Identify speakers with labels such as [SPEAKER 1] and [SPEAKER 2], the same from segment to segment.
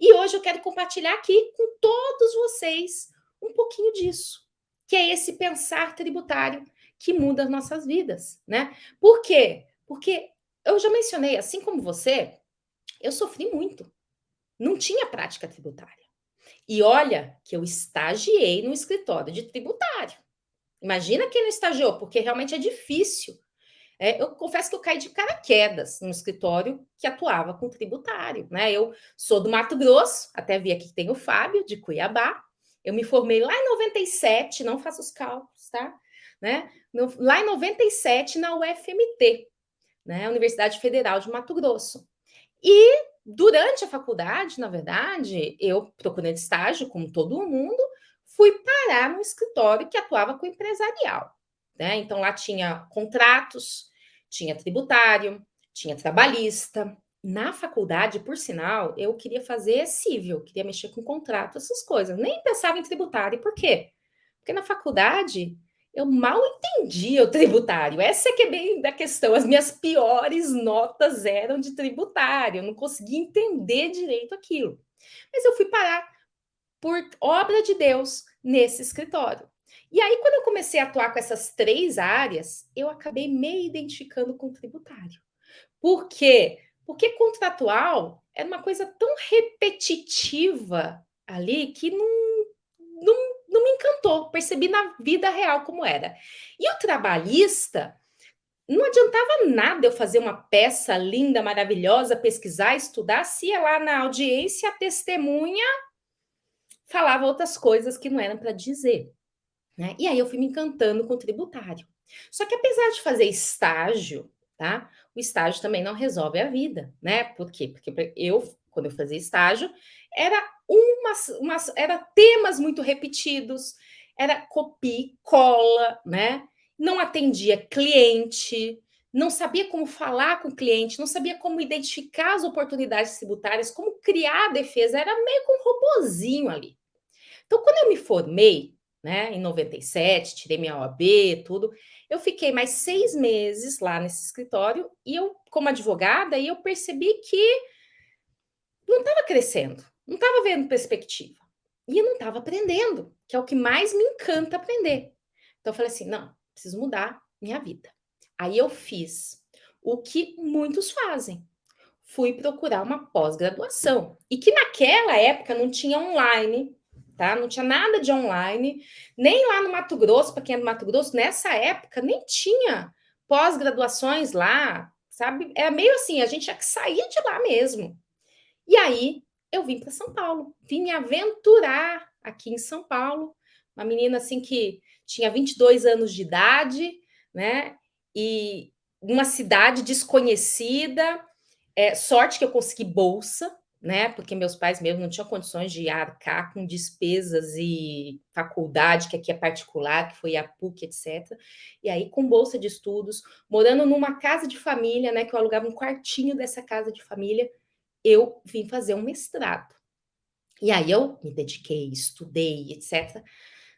[SPEAKER 1] E hoje eu quero compartilhar aqui com todos vocês um pouquinho disso, que é esse pensar tributário que muda as nossas vidas, né? Por quê? Porque eu já mencionei, assim como você, eu sofri muito. Não tinha prática tributária. E olha que eu estagiei no escritório de tributário. Imagina quem não estagiou, porque realmente é difícil. Eu confesso que eu caí de paraquedas no escritório que atuava com tributário, né? Eu sou do Mato Grosso, até vi aqui que tem o Fábio, de Cuiabá. Eu me formei lá em 97, não faço os cálculos, tá? Né? Lá em 97, na UFMT, né? Universidade Federal de Mato Grosso. E durante a faculdade, na verdade, eu procurando estágio, como todo mundo, fui parar no escritório que atuava com empresarial. Né? Então, lá tinha contratos, tinha tributário, tinha trabalhista. Na faculdade, por sinal, eu queria fazer civil, queria mexer com contrato, essas coisas. Nem pensava em tributário. Por quê? Porque na faculdade eu mal entendia o tributário. Essa é que é bem da questão. As minhas piores notas eram de tributário. Eu não conseguia entender direito aquilo. Mas eu fui parar por obra de Deus nesse escritório. E aí, quando eu comecei a atuar com essas três áreas, eu acabei me identificando com o tributário. Por quê? Porque contratual era uma coisa tão repetitiva ali que não, não me encantou. Percebi na vida real como era. E o trabalhista, não adiantava nada eu fazer uma peça linda, maravilhosa, pesquisar, estudar, se ia lá na audiência a testemunha falava outras coisas que não eram para dizer. Né? E aí eu fui me encantando com o tributário. Só que apesar de fazer estágio, tá? O estágio também não resolve a vida, né? Por quê? Porque eu, quando eu fazia estágio, era era temas muito repetidos, era copia e cola, né? Não atendia cliente, não sabia como falar com o cliente, não sabia como identificar as oportunidades tributárias, como criar a defesa, era meio com um robozinho ali. Então, quando eu me formei, né, em 97, tirei minha OAB, tudo, eu fiquei mais 6 meses lá nesse escritório e eu, como advogada, eu percebi que não estava crescendo, não estava vendo perspectiva. E eu não estava aprendendo, que é o que mais me encanta aprender. Então, eu falei assim: não, preciso mudar minha vida. Aí eu fiz o que muitos fazem. Fui procurar uma pós-graduação. E que naquela época não tinha online, tá? Não tinha nada de online, nem lá no Mato Grosso, para quem é do Mato Grosso, nessa época nem tinha pós-graduações lá, sabe? Era meio assim, a gente tinha que sair de lá mesmo. E aí eu vim para São Paulo, vim me aventurar aqui em São Paulo, uma menina assim que tinha 22 anos de idade, né? E numa cidade desconhecida, sorte que eu consegui bolsa, né? Porque meus pais mesmo não tinham condições de arcar com despesas e faculdade, que aqui é particular, que foi a PUC, etc. E aí, com bolsa de estudos, morando numa casa de família, né? Que eu alugava um quartinho dessa casa de família, eu vim fazer um mestrado. E aí eu me dediquei, estudei, etc.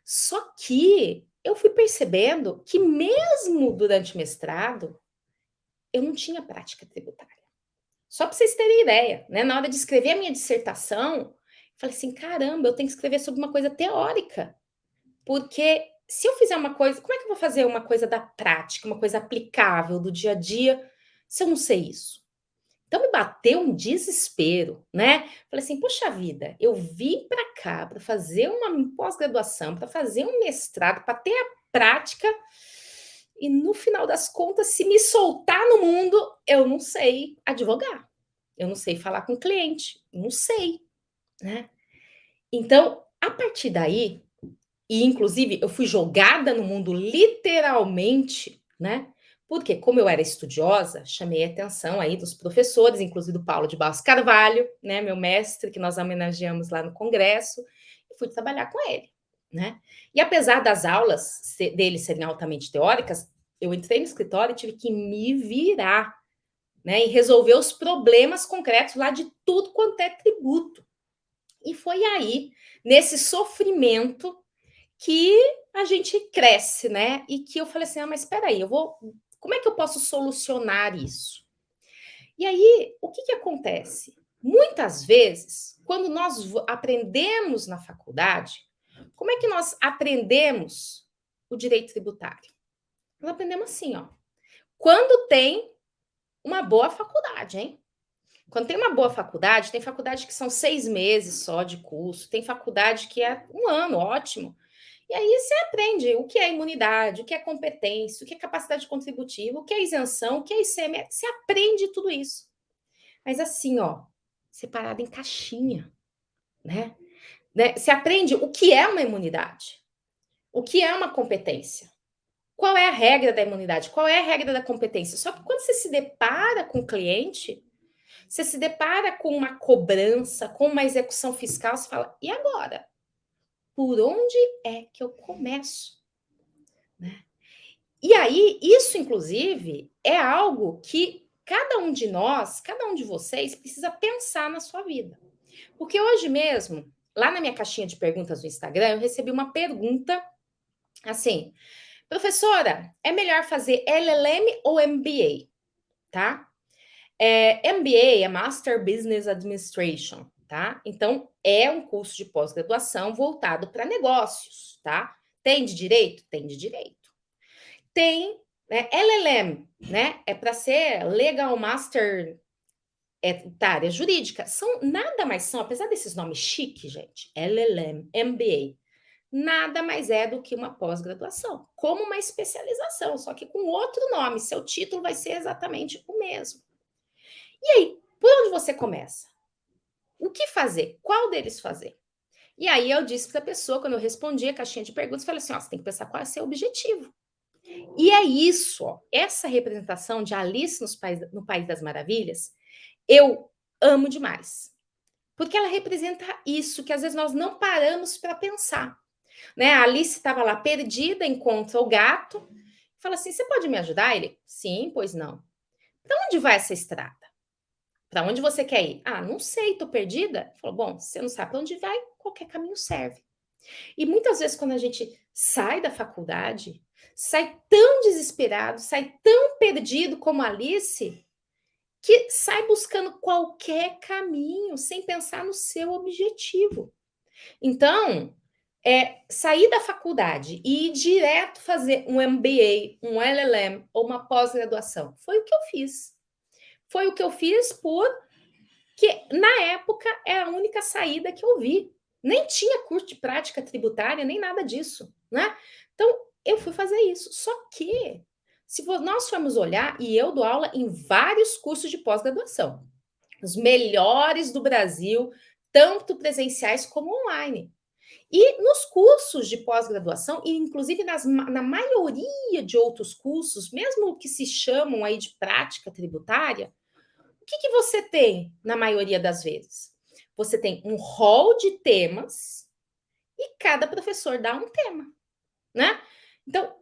[SPEAKER 1] Só que eu fui percebendo que mesmo durante o mestrado, eu não tinha prática tributária. Só para vocês terem ideia, né? Na hora de escrever a minha dissertação, eu falei assim: caramba, eu tenho que escrever sobre uma coisa teórica. Porque se eu fizer uma coisa, como é que eu vou fazer uma coisa da prática, uma coisa aplicável do dia a dia, se eu não sei isso? Então me bateu um desespero, né? Falei assim: poxa vida, eu vim para cá para fazer uma pós-graduação, para fazer um mestrado, para ter a prática, e no final das contas, se me soltar no mundo, eu não sei advogar. Eu não sei falar com o cliente, não sei, né? Então, a partir daí, e inclusive eu fui jogada no mundo literalmente, né? Porque como eu era estudiosa, chamei a atenção aí dos professores, inclusive do Paulo de Barros Carvalho, né, meu mestre, que nós homenageamos lá no congresso, e fui trabalhar com ele, né? E apesar das aulas dele serem altamente teóricas, eu entrei no escritório e tive que me virar, né, e resolver os problemas concretos lá de tudo quanto é tributo. E foi aí, nesse sofrimento, que a gente cresce, né? E que eu falei assim: ah, mas espera aí, como é que eu posso solucionar isso? E aí, o que acontece? Muitas vezes, quando nós aprendemos na faculdade, como é que nós aprendemos o direito tributário? Nós aprendemos assim, ó. Quando tem uma boa faculdade, hein? Quando tem uma boa faculdade, tem faculdade que são 6 meses só de curso, tem faculdade que é 1 ano, ótimo. E aí você aprende o que é imunidade, o que é competência, o que é capacidade contributiva, o que é isenção, o que é ICMS. Você aprende tudo isso. Mas assim, ó, separado em caixinha, né? Você aprende o que é uma imunidade, o que é uma competência. Qual é a regra da imunidade? Qual é a regra da competência? Só que quando você se depara com o cliente, você se depara com uma cobrança, com uma execução fiscal, você fala, e agora? Por onde é que eu começo? Né? E aí, isso, inclusive, é algo que cada um de nós, cada um de vocês, precisa pensar na sua vida. Porque hoje mesmo, lá na minha caixinha de perguntas no Instagram, eu recebi uma pergunta assim: professora, é melhor fazer LLM ou MBA? Tá? MBA é Master Business Administration, tá? Então, é um curso de pós-graduação voltado para negócios, tá? Tem de direito? Tem de direito. Tem, né, LLM, né? É para ser Legal Master da área jurídica. Nada mais são, apesar desses nomes chiques, gente, LLM, MBA, nada mais é do que uma pós-graduação, como uma especialização, só que com outro nome. Seu título vai ser exatamente o mesmo. E aí, por onde você começa? O que fazer? Qual deles fazer? E aí eu disse para a pessoa, quando eu respondi a caixinha de perguntas, falei assim, ó, você tem que pensar qual é o seu objetivo. E é isso, ó, essa representação de Alice no País das Maravilhas, eu amo demais. Porque ela representa isso, que às vezes nós não paramos para pensar. Né? A Alice estava lá perdida, encontra o gato, fala assim, você pode me ajudar? Ele, sim, pois não. Para onde vai essa estrada? Para onde você quer ir? Ah, não sei, tô perdida. Falou, bom, você não sabe para onde vai, qualquer caminho serve. E muitas vezes quando a gente sai da faculdade, sai tão desesperado, sai tão perdido como a Alice, que sai buscando qualquer caminho sem pensar no seu objetivo. Então, sair da faculdade e ir direto fazer um MBA, um LLM ou uma pós-graduação, foi o que eu fiz. Foi o que eu fiz porque, na época, é a única saída que eu vi. Nem tinha curso de prática tributária, nem nada disso, né? Então, eu fui fazer isso. Só que, se nós formos olhar, e eu dou aula em vários cursos de pós-graduação, os melhores do Brasil, tanto presenciais como online. E nos cursos de pós-graduação, e inclusive na maioria de outros cursos, mesmo que se chamam aí de prática tributária, o que você tem na maioria das vezes? Você tem um rol de temas e cada professor dá um tema, né? Então,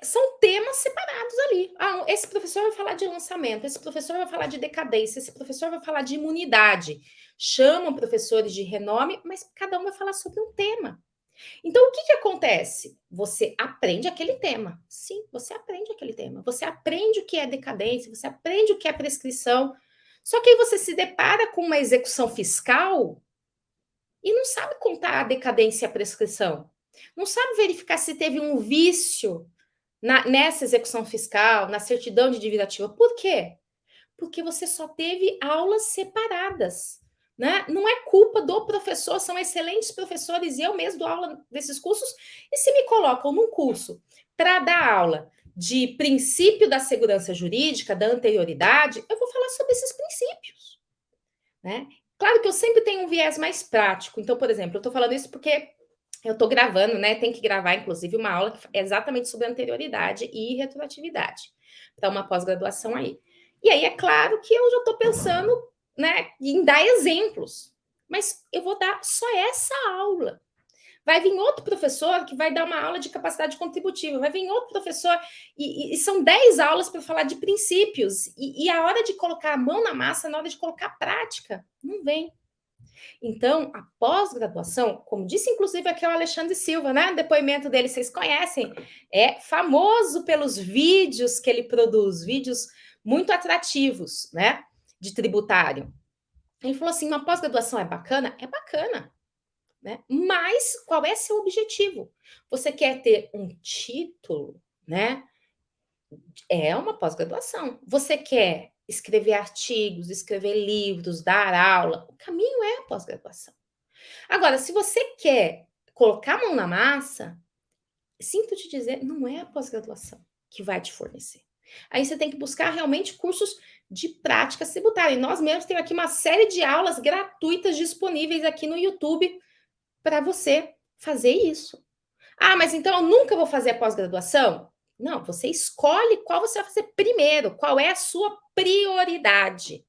[SPEAKER 1] são temas separados ali. Ah, esse professor vai falar de lançamento, esse professor vai falar de decadência, esse professor vai falar de imunidade. Chamam professores de renome, mas cada um vai falar sobre um tema. Então, o que acontece? Você aprende aquele tema. Sim, você aprende aquele tema. Você aprende o que é decadência, você aprende o que é prescrição. Só que aí você se depara com uma execução fiscal e não sabe contar a decadência e a prescrição. Não sabe verificar se teve um vício nessa execução fiscal, na certidão de dívida ativa. Por quê? Porque você só teve aulas separadas. Né? Não é culpa do professor, são excelentes professores e eu mesmo dou aula desses cursos. E se me colocam num curso para dar aula de princípio da segurança jurídica, da anterioridade, eu vou falar sobre esses princípios. Né? Claro que eu sempre tenho um viés mais prático. Então, por exemplo, eu estou falando isso porque eu estou gravando, né? Tem que gravar, inclusive, uma aula que é exatamente sobre anterioridade e retroatividade, para uma pós-graduação aí. E aí, é claro que eu já estou pensando, né, em dar exemplos, mas eu vou dar só essa aula. Vai vir outro professor que vai dar uma aula de capacidade contributiva, vai vir outro professor, e são 10 aulas para falar de princípios, e a hora de colocar a mão na massa, na hora de colocar a prática, não vem. Então, a pós-graduação, como disse inclusive aqui o Alexandre Silva, né? O depoimento dele vocês conhecem, é famoso pelos vídeos que ele produz, vídeos muito atrativos, né? De tributário. Ele falou assim: "Uma pós-graduação é bacana?" É bacana, né, mas qual é seu objetivo? Você quer ter um título, né, é uma pós-graduação. Você quer escrever artigos, escrever livros, dar aula, o caminho é a pós-graduação. Agora, se você quer colocar a mão na massa, sinto te dizer, não é a pós-graduação que vai te fornecer. Aí você tem que buscar realmente cursos de práticas tributárias. E nós mesmos temos aqui uma série de aulas gratuitas disponíveis aqui no YouTube para você fazer isso. Ah, mas então eu nunca vou fazer a pós-graduação? Não, você escolhe qual você vai fazer primeiro, qual é a sua prioridade.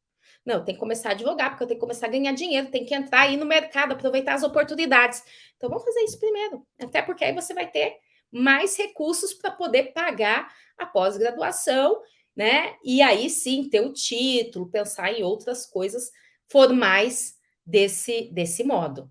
[SPEAKER 1] Não, tem que começar a advogar, porque eu tenho que começar a ganhar dinheiro, tem que entrar aí no mercado, aproveitar as oportunidades. Então vamos fazer isso primeiro, até porque aí você vai ter mais recursos para poder pagar a pós-graduação, né? E aí sim ter o título, pensar em outras coisas formais desse modo.